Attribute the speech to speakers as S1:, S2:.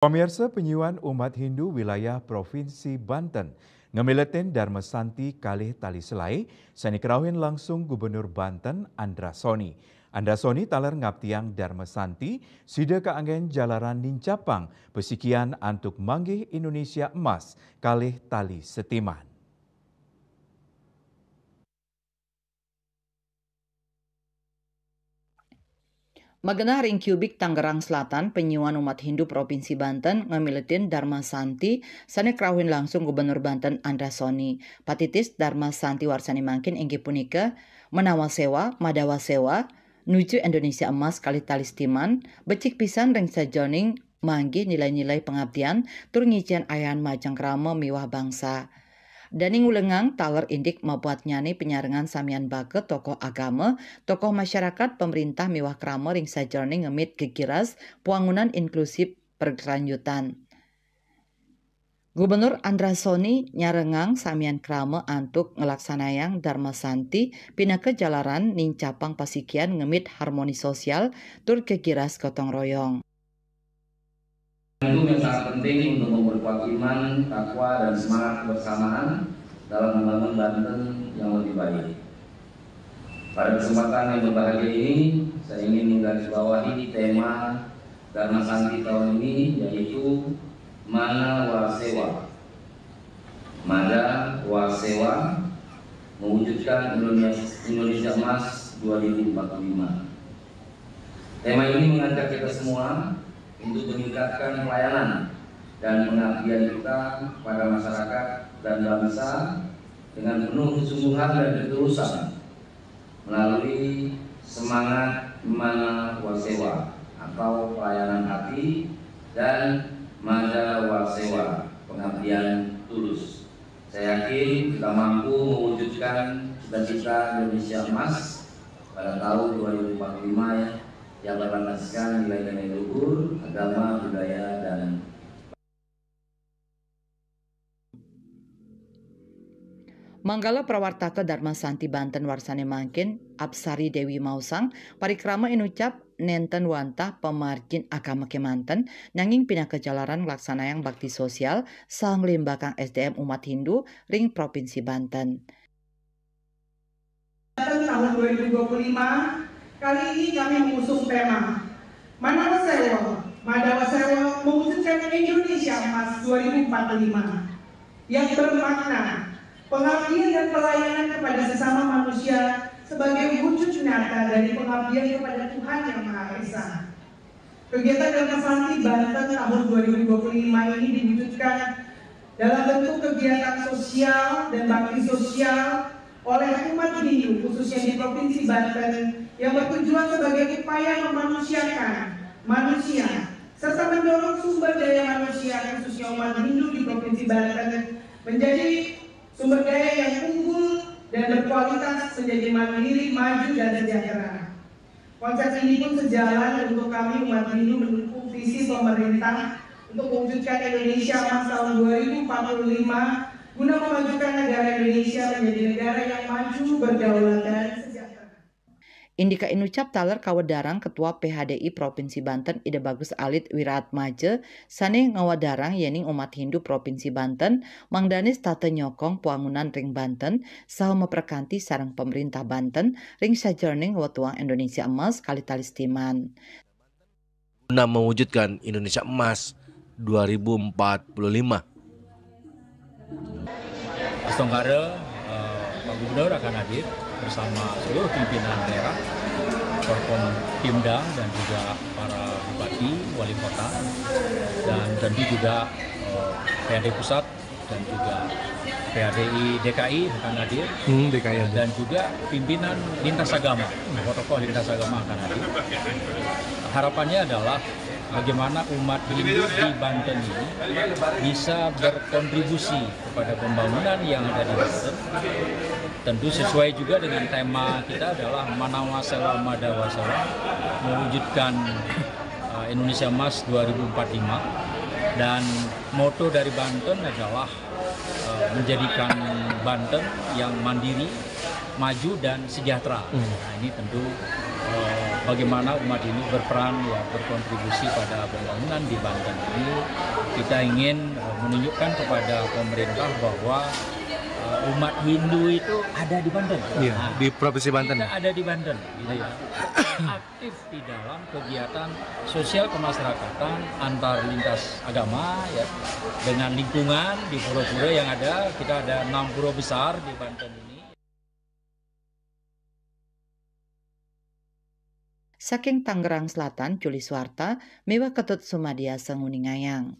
S1: Pemirsa penyuan umat Hindu wilayah Provinsi Banten ngemileten Dharma Santi kalih tali selai sani kerawin langsung Gubernur Banten Andra Soni. Andra Soni taler ngaptiang Dharma Santi sida kaanggen jalaran nincapang pesikian antuk manggih Indonesia emas kalih tali setiman.
S2: Magana ring Kubik Tangerang Selatan, penyuan umat Hindu Provinsi Banten ngamiletin Dharma Santi sane krawin langsung Gubernur Banten Andra Soni. Patitis Dharma Santi warsani mangkin engge punika menawa sewa, madawa sewa, nuju Indonesia emas kali talistiman, becik pisan ring sajoning manggih nilai-nilai pengabdian tur ngician ayahan majang krama miwah bangsa. Daning ulengang taler indik mabuat nyani penyarengan samian baget tokoh agama, tokoh masyarakat, pemerintah miwah krama ring sajroning ngemit gegiras puangunan inklusif berkelanjutan. Gubernur Andra Soni nyarengang samian krama antuk ngelaksanayang Dharma Santi pinake jalaran nincapang pasikian ngemit harmoni sosial tur gegiras gotong royong.
S3: Itu yang sangat penting untuk memperkuat iman, takwa, dan semangat bersamaan dalam membangun Banten yang lebih baik. Pada kesempatan yang berbahagia ini, saya ingin menggarisbawahi tema Dharma Santi tahun ini, yaitu Mana Wasewa. Mada Wasewa mewujudkan Indonesia Emas 2045. Tema ini mengajak kita semua untuk meningkatkan pelayanan dan pengabdian kita pada masyarakat dan bangsa dengan penuh kesungguhan dan ketulusan melalui semangat Mana Wasewa atau pelayanan hati dan Mada Wasewa pengabdian tulus. Saya yakin kita mampu mewujudkan cita-cita Indonesia Emas pada tahun 2045 yang berlandaskan nilai-nilai luhur, agama, budaya, dan
S2: Manggala prawartaka Dharma Santi Banten warsane mangkin Absari Dewi Mausang parikrama inucap nenten wantah pemargin agama kemanten nanging pinaka jalaran nglaksanayang bakti sosial sang limbakang SDM umat Hindu ring Provinsi Banten.
S4: Tahun 2025 kali ini kami mengusung tema Mana Wasewa, Mada Wasewa mewujudkan Indonesia Emas 2045 yang bermakna pengabdian dan pelayanan kepada sesama manusia sebagai wujud nyata dari pengabdian kepada Tuhan Yang Maha Esa. Kegiatan Dharma Santi Banten tahun 2025 ini diwujudkan dalam bentuk kegiatan sosial dan bakti sosial oleh umat Hindu khususnya di Provinsi Banten yang bertujuan sebagai upaya memanusiakan manusia serta mendorong sumber daya manusia khususnya umat Hindu di Provinsi Banten menjadi sumber daya yang unggul dan berkualitas menjadi mandiri, maju dan sejahtera. Konsep ini pun sejalan untuk kami umat Hindu mendukung visi pemerintah untuk mewujudkan Indonesia Emas tahun 2045 guna memajukan negara Indonesia menjadi negara yang maju, berdaulat dan sejahtera.
S2: Indika inucap taler kawadarang Ketua PHDI Provinsi Banten Ide Bagus Alit Wiratmaje sane ngawadarang yening umat Hindu Provinsi Banten mangdanis tata nyokong puangunan ring Banten saha meperkanti sareng pemerintah Banten ring sajroning watuang Indonesia Emas kali talistiman.
S5: Guna mewujudkan Indonesia Emas 2045.
S6: Setonggara Pak Gubernur akan hadir bersama seluruh pimpinan daerah, Forkom Pimda dan juga para bupati, wali kota, dan tentu juga PHD Pusat dan juga PHDI DKI akan hadir, dan juga pimpinan lintas agama, tokoh lintas agama akan hadir. Harapannya adalah bagaimana umat Hindu di Banten ini bisa berkontribusi kepada pembangunan yang ada di Banten. Tentu sesuai juga dengan tema kita adalah Mana Wasewa, Mada Wasewa, mewujudkan Indonesia Emas 2045. Dan moto dari Banten adalah menjadikan Banten yang mandiri, maju dan sejahtera. Nah, ini tentu bagaimana umat Hindu berperan ya berkontribusi pada pembangunan di Banten ini. Kita ingin menunjukkan kepada pemerintah bahwa umat Hindu itu ada di Banten.
S5: Iya, di Provinsi Banten.
S6: Kita ada di Banten, gitu ya. Aktif di dalam kegiatan sosial kemasyarakatan antar lintas agama, ya, dengan lingkungan di pura-pura yang ada. Kita ada 6 pura besar di Banten ini.
S2: Saking Tangerang Selatan, Juli Swarta, Mewah Ketut Sumadia Senguningayang.